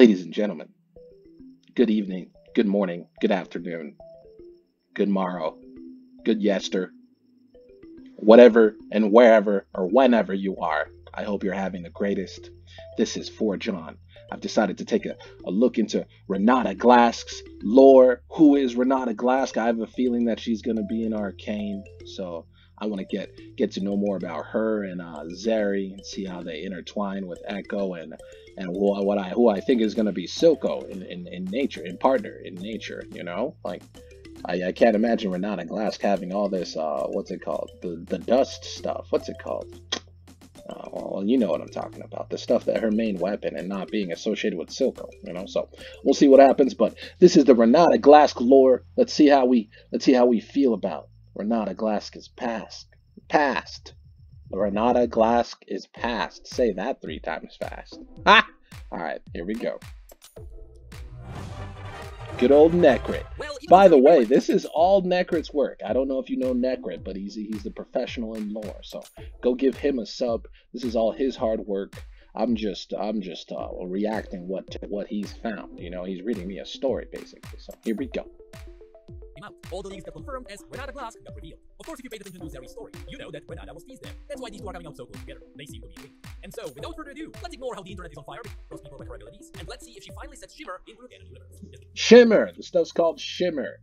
Ladies and gentlemen, good evening, good morning, good afternoon, good morrow, good yester, whatever and wherever or whenever you are. I hope you're having the greatest. This is For John. I've decided to take a look into Renata Glask's lore. Who is Renata Glask? I have a feeling that she's going to be in Arcane, so I want to get to know more about her and Zeri and see how they intertwine with Echo and who I think is going to be Silco in nature, in partner in nature. Like I can't imagine Renata Glask having all this, what's it called? The dust stuff. What's it called? Well, you know what I'm talking about. The stuff that her main weapon and not being associated with Silco. So we'll see what happens. But this is the Renata Glask lore. Let's see how we feel about Renata Glask is past. Past. Renata Glask is past. Say that 3 times fast. Ha! Alright, here we go. Good old Necrit. By the way, this is all Necrit's work. I don't know if you know Necrit, but he's the professional in lore. So go give him a sub. This is all his hard work. I'm just reacting to what he's found. He's reading me a story basically. So here we go. All the leads got confirmed as Renata Glask got revealed. Of course, if you paid attention to Zeri's story, you know that Renata was teased there. That's why these two are coming out so close together. They seem to be linked. And so, without further ado, let's ignore how the internet is on fire because people like her abilities, and let's see if she finally sets Shimmer into the canon universe. Shimmer! The stuff's called Shimmer.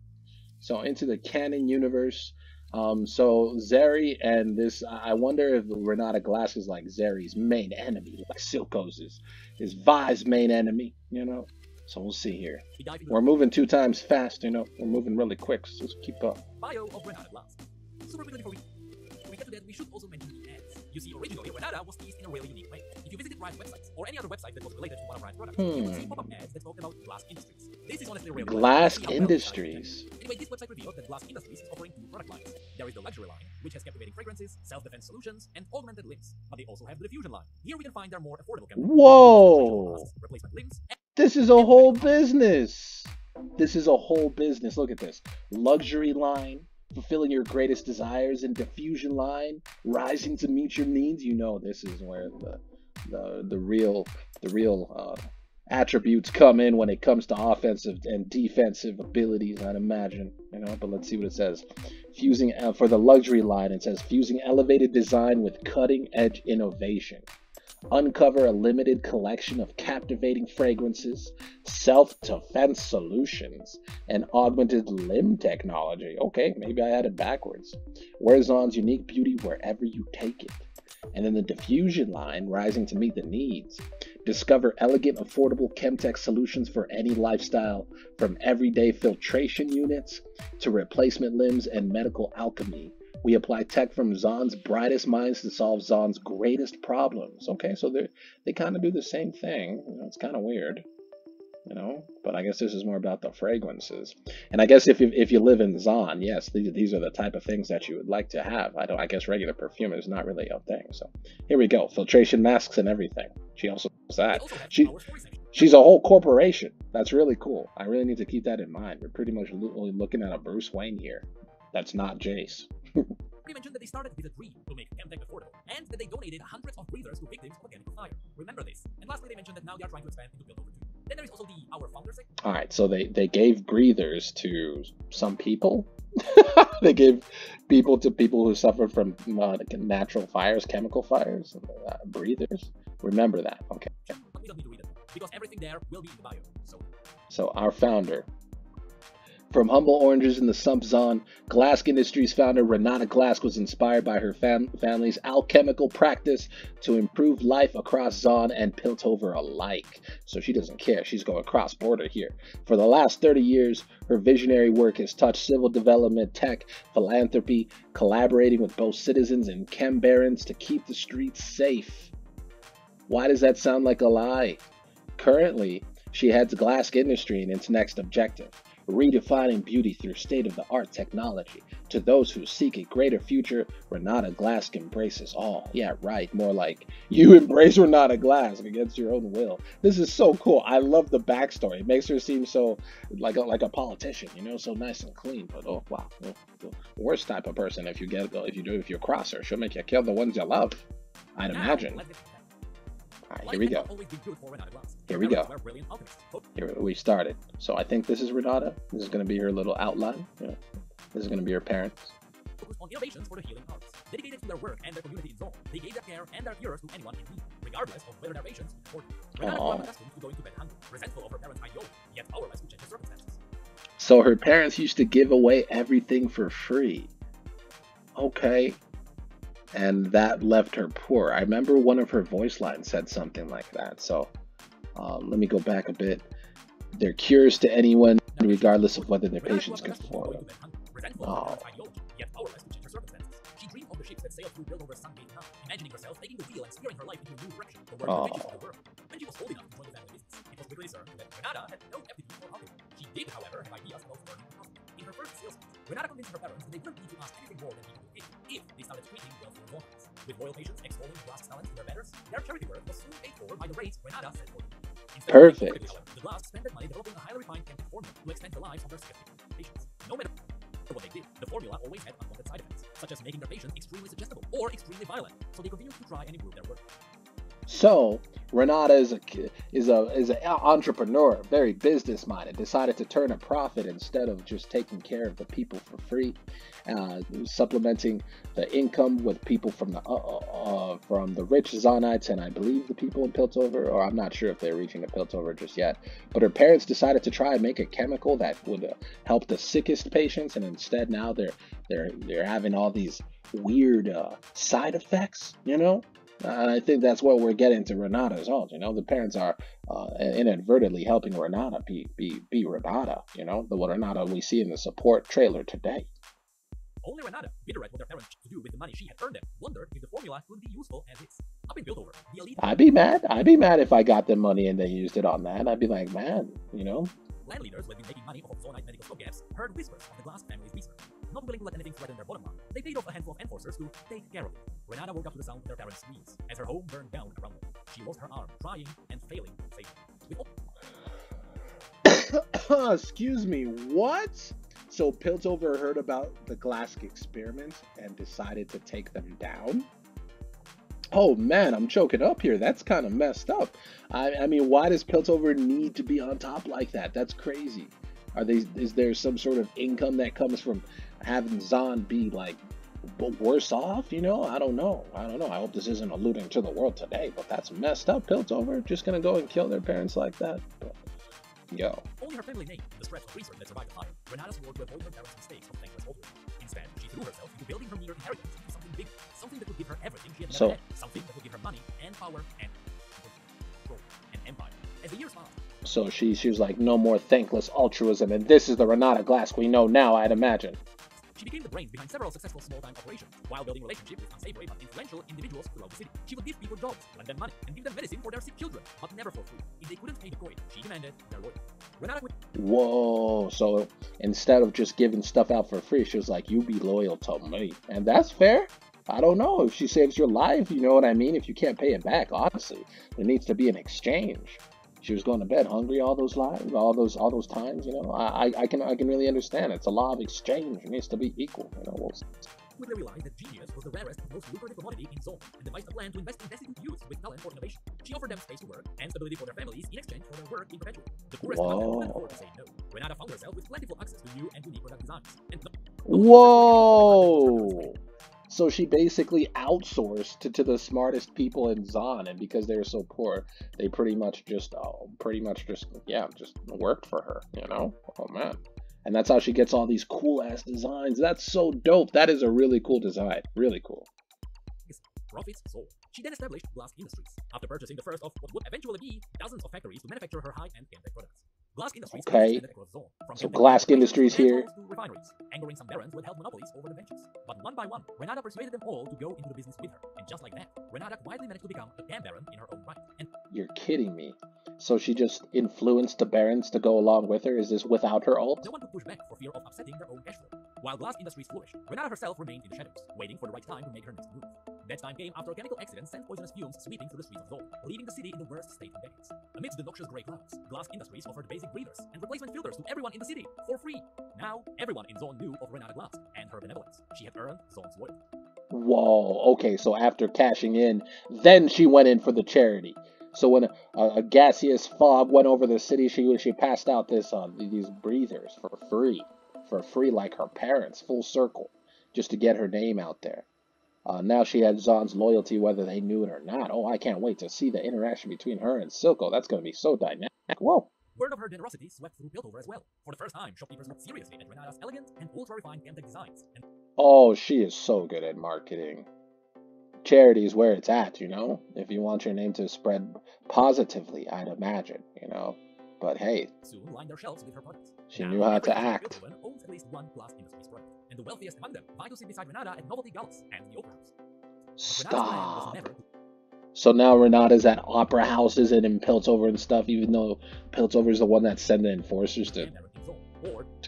So into the canon universe. So Zeri and this, I wonder if Renata Glask is like Zeri's main enemy, like Silco's is Vi's main enemy, So we'll see here. We're moving 2 times fast, We're moving really quick, so just keep up. Bio of Renata Glask. Super quickly before we get to that, we should also mention the ads. You see, originally Renata was teased in a really unique way. If you visited Riot's websites or any other website that was related to one of Riot's products, you would see pop-up ads that talked about Glask Industries. This is honestly real. Glask Industries. Anyway, this website revealed that Glask Industries is offering 2 product lines. There is the luxury line, which has captivating fragrances, self-defense solutions, and augmented limbs. But they also have the diffusion line. Here we can find their more affordable chemicals. Whoa! Replacement limbs. This is a whole business. This is a whole business. Look at this. Luxury line, fulfilling your greatest desires, and diffusion line, rising to meet your needs. This is where the real attributes come in when it comes to offensive and defensive abilities, I'd imagine. But let's see what it says. Fusing for the luxury line, it says fusing elevated design with cutting edge innovation. Uncover a limited collection of captivating fragrances, self-defense solutions, and augmented limb technology. Okay, maybe I had it backwards. Wear Zaan's unique beauty wherever you take it. And then the diffusion line, rising to meet the needs. Discover elegant, affordable Chemtech solutions for any lifestyle, from everyday filtration units to replacement limbs and medical alchemy. We apply tech from Zaan's brightest minds to solve Zaan's greatest problems. Okay, so they kind of do the same thing. It's kind of weird, but I guess this is more about the fragrances. And I guess if you live in Zaan, yes, these are the type of things that you would like to have. I guess regular perfume is not really a thing. So here we go, filtration masks and everything. She also does that. She's a whole corporation. That's really cool. I really need to keep that in mind. We're pretty much looking at a Bruce Wayne here. That's not Jace. We mentioned that they started with a dream to make Chemtech affordable, and that they donated hundreds of breathers to victims of mechanical fire. Remember this. And lastly, they mentioned that now they are trying to expand into build over 2. Then there is also the Our Founder section. Alright, so they gave breathers to some people. They gave people to people who suffered from natural fires, chemical fires, breathers. Remember that, okay. But we don't need to read it, because everything there will be in the bio. So our founder. From humble oranges in the Sump Zaan, Glask Industries founder Renata Glask was inspired by her family's alchemical practice to improve life across Zaan and Piltover alike. So she doesn't care. She's going cross-border here. For the last 30 years, her visionary work has touched civil development, tech, philanthropy, collaborating with both citizens and chem barons to keep the streets safe. Why does that sound like a lie? Currently, she heads Glask Industry in its next objective. Redefining beauty through state-of-the-art technology. To those who seek a greater future, Renata Glask embraces all. Yeah, right. More like, you embrace Renata Glask against your own will. This is so cool. I love the backstory. It makes her seem so like a politician, so nice and clean. But oh wow, the worst type of person if you cross her. She'll make you kill the ones you love, I'd imagine. Alright, here we go. Here we go. Here we started. So I think this is Renata. This is going to be her little outline. Yeah. This is going to be her parents. On innovations for the healing arts. Dedicated to their work and their community in Zone, they gave their care and their cures to anyone in need, regardless of whether their patients could afford it. Renata grew up accustomed to going to bed hungry, resentful of her parents' ideology, yet powerless to change the circumstances. So her parents used to give away everything for free. Okay. And that left her poor. I remember one of her voice lines said something like that. So let me go back a bit. They're cures to anyone, regardless of whether their patients can afford it. Oh. She dreamed of the ships that sailed through Bildover's sun-bathed night, imagining herself taking the wheel and steering her life into a new direction toward the riches of the world. When she was old enough to join the family business, it was quickly discerned that Renata had no aptitude for alchemy. She did, however, have ideas about learning philosophy. In her first sales meeting, Renata convinced her parents that they wouldn't need to ask anything more than people would pay if they started treating wealthy Zonites. With loyal patients extolling Glask's talents to their betters, their charity work was soon paid for by the rates Renata set for them. Perfect. The Glask spent that money developing a highly refined chemical formula to extend the lives of their sickest patients. No matter what they did, the formula always had unwanted side effects, such as making their patients extremely suggestible or extremely violent, so they continued to try and improve their work. So Renata is an entrepreneur, very business minded. Decided to turn a profit instead of just taking care of the people for free, supplementing the income with people from the rich Zonites, and I believe the people in Piltover, or I'm not sure if they're reaching a Piltover just yet. But her parents decided to try and make a chemical that would help the sickest patients, and instead now they're having all these weird side effects, you know. And I think that's what we're getting to Renata's ult. You know, the parents are inadvertently helping Renata be Renata. You know, the Renata we see in the support trailer today. Only Renata, bitter at what their parents to do with the money she had earned them, wondered if the formula could be useful as is. Up in Piltover, the elite. I'd be mad. I'd be mad if I got the money and they used it on that. I'd be like, man, you know. Land leaders who had been making money off of Zonite medical stopgaps heard whispers of the Glass family's research. Not willing to let anything threaten their bottom line, they paid off a handful of enforcers to take care of it. Renata woke up to the sound of their parents' screams as her home burned down around her. She lost her arm, trying and failing to save. Excuse me, what? So Piltover heard about the Glask experiments and decided to take them down? Oh man, I'm choking up here. That's kind of messed up. I mean, why does Piltover need to be on top like that? That's crazy. Is there some sort of income that comes from having Zon be like worse off? You know, I don't know. I hope this isn't alluding to the world today, but that's messed up. Piltover just gonna go and kill their parents like that. But, yo. Only her family name, the scraps of research that survived the fire, Renata swore to avoid her parents' mistakes of thankless adulthood. Instead, she threw herself into building her mere inheritance into something bigger, something that would give her everything she had never had, something that would give her money and power and control and empire. As the years passed. So she was like, no more thankless altruism, and this is the Renata Glask we know now, I'd imagine. She became the brains behind several successful small-time operations, while building relationships with unsavory but influential individuals throughout the city. She would give people jobs, lend them money, and give them medicine for their sick children, but never for free. If they couldn't pay the coin, she demanded their loyalty. Renata would... Whoa, so instead of just giving stuff out for free, she was like, you be loyal to me. And that's fair. I don't know. If she saves your life, you know what I mean? If you can't pay it back, honestly, there needs to be an exchange. She was going to bed hungry all those lives, all those times, you know. I can really understand. It's a law of exchange. It needs to be equal, you know. Quickly realized that genius was the rarest and most lucrative commodity in Zone, and devised a plan to invest in destitute youths with talent for innovation. She offered them space to work and stability for their families in exchange for their work in perpetuity. The poorest among them couldn't afford to say no. Renata found herself with plentiful access to new and unique product designs. And whoa! So she basically outsourced to the smartest people in Zon, and because they were so poor, they pretty much just worked for her, you know? Oh man. And that's how she gets all these cool ass designs. That's so dope. That is a really cool design. Really cool. Profits sold. She then established Glask Industries, after purchasing the first of what would eventually be dozens of factories to manufacture her high-end Chemtech products. Glask Industries so Glask Industries here. Refineries, angering some barons who had held monopolies over the ventures. But one by one, Renata persuaded them all to go into the business with her. And just like that, Renata quietly managed to become a Dam Baron in her own right. And you're kidding me. So she just influenced the barons to go along with her? Is this without her ult? No one could push back for fear of upsetting their own cash flow. While Glask Industries flourished, Renata herself remained in the shadows, waiting for the right time to make her next move. That time came after a chemical accident sent poisonous fumes sweeping through the streets of Zone, leaving the city in the worst state in decades. Amidst the noxious grey clouds, Glask Industries offered basic breathers and replacement filters to everyone in the city for free. Now, everyone in Zone knew of Renata Glask and her benevolence. She had earned Zone's loyalty. Whoa, okay, so after cashing in, then she went in for the charity. So when a gaseous fog went over the city, she passed out these breathers for free like her parents, full circle, just to get her name out there. Now she had Zahn's loyalty whether they knew it or not. Oh, I can't wait to see the interaction between her and Silco. That's going to be so dynamic. Whoa. Word of her generosity swept through Piltover as well. For the first time, shopkeepers looked seriously at Renata's elegant and ultra-refined Chemtech designs. Oh, she is so good at marketing. Charity is where it's at, you know? If you want your name to spread positively, I'd imagine, you know? But hey, soon lined their shelves with her products. She knew how to act. Owns at least one Blast Industries product, and the wealthiest among them vied to sit beside Renata at Novelty Galas and the Opera House. Stop. So now Renata's at opera houses and in Piltover and stuff, even though Piltover's the one that sent the enforcers to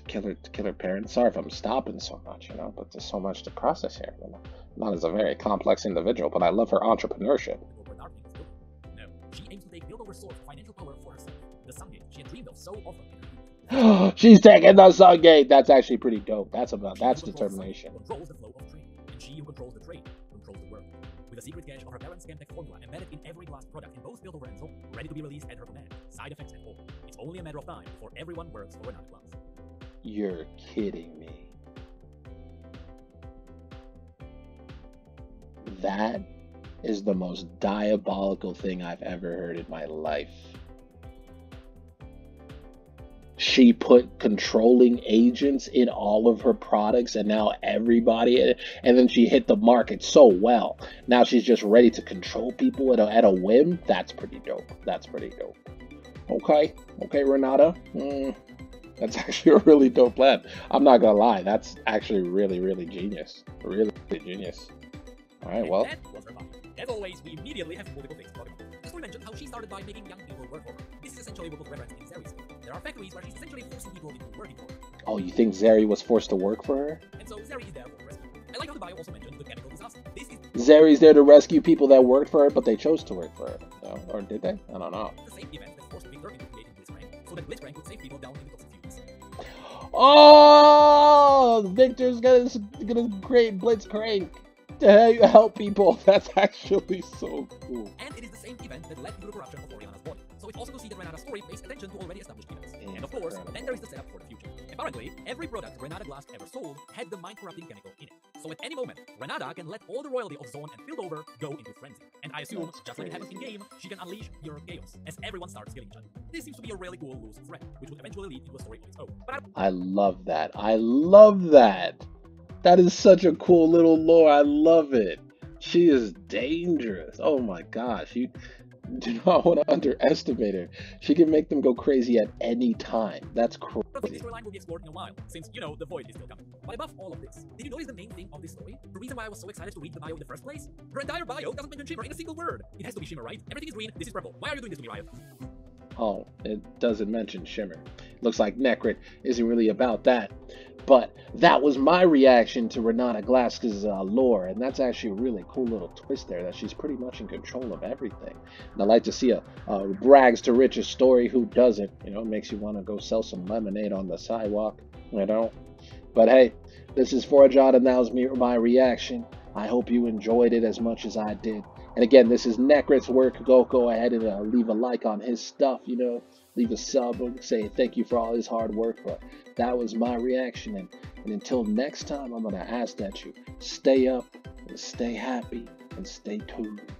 kill her parents. Sorry if I'm stopping so much, you know, but there's so much to process here. Renata's a very complex individual, but I love her entrepreneurship. No, she aims to take Piltover's source of financial power for herself. The Sungate she had dreamed of so often. She's taking the Sungate. That's actually pretty dope. That's determination. Controls the flow of trade, and she who controls the trade controls the world. With a secret cache of her parents' Chemtech formula embedded in every Blast product in both Piltover and Zone, ready to be released at her command, side effects and all. It's only a matter of time before everyone works for Renata Blast. You're kidding me. That is the most diabolical thing I've ever heard in my life. She put controlling agents in all of her products, and now everybody, and then she hit the market so well. Now she's just ready to control people at a whim. That's pretty dope. That's pretty dope. Okay, Renata. That's actually a really dope plan. I'm not gonna lie. That's actually really, really genius. Really genius. All right, well. That was her body. As always, we immediately have multiple things to talk about. The story mentioned how she started by making young people work for her. This is essentially what was referenced in Zeri's story. There are factories where she's essentially forcing people into working for her. Oh, you think Zeri was forced to work for her? And so Zeri is there for rescue. I like how the bio also mentioned the chemical disaster. This is Zeri's there to rescue people that worked for her, but they chose to work for her. No? Or did they? I don't know. the same event that forced Victor into creating Blitzcrank, so that Blitzcrank could save people down in the toxic fumes. Oh, Victor's gonna create Blitzcrank to help people. That's actually so cool. And it is the same event that led to the corruption of Oriana's body. So it's also to see that Renata's story pays attention to already established events. And of course, then there is the setup for the future. Apparently, every product Renata Glass ever sold had the mind-corrupting chemical in it. So at any moment, Renata can let all the royalty of Zone and Piltover go into frenzy. And I assume, just like it happens in-game, she can unleash pure chaos as everyone starts killing each other. This seems to be a really cool loose thread, which would eventually lead into a story of its own. But I love that. I love that. That is such a cool little lore. I love it. She is dangerous. Oh my gosh. You do not want to underestimate her. She can make them go crazy at any time. That's crazy. This storyline will be explored in a while, since, you know, the void is still coming. But above all of this, did you notice the main thing of this story? The reason why I was so excited to read the bio in the first place? Her entire bio doesn't mention Shimmer in a single word. It has to be Shimmer, right? Everything is green, this is purple. Why are you doing this to me, Riot? Oh, it doesn't mention Shimmer. Looks like Necrit isn't really about that. But that was my reaction to Renata Glass's lore, and that's actually a really cool little twist there, that she's pretty much in control of everything. And I like to see a rags to riches story. Who doesn't? You know, it makes you want to go sell some lemonade on the sidewalk, you know? But hey, this is Forajod, and that was my reaction. I hope you enjoyed it as much as I did. And again, this is Necrit's work. Go ahead and leave a like on his stuff, you know. Leave a sub and say thank you for all his hard work. But that was my reaction. And until next time, I'm going to ask that you stay up and stay happy and stay tuned.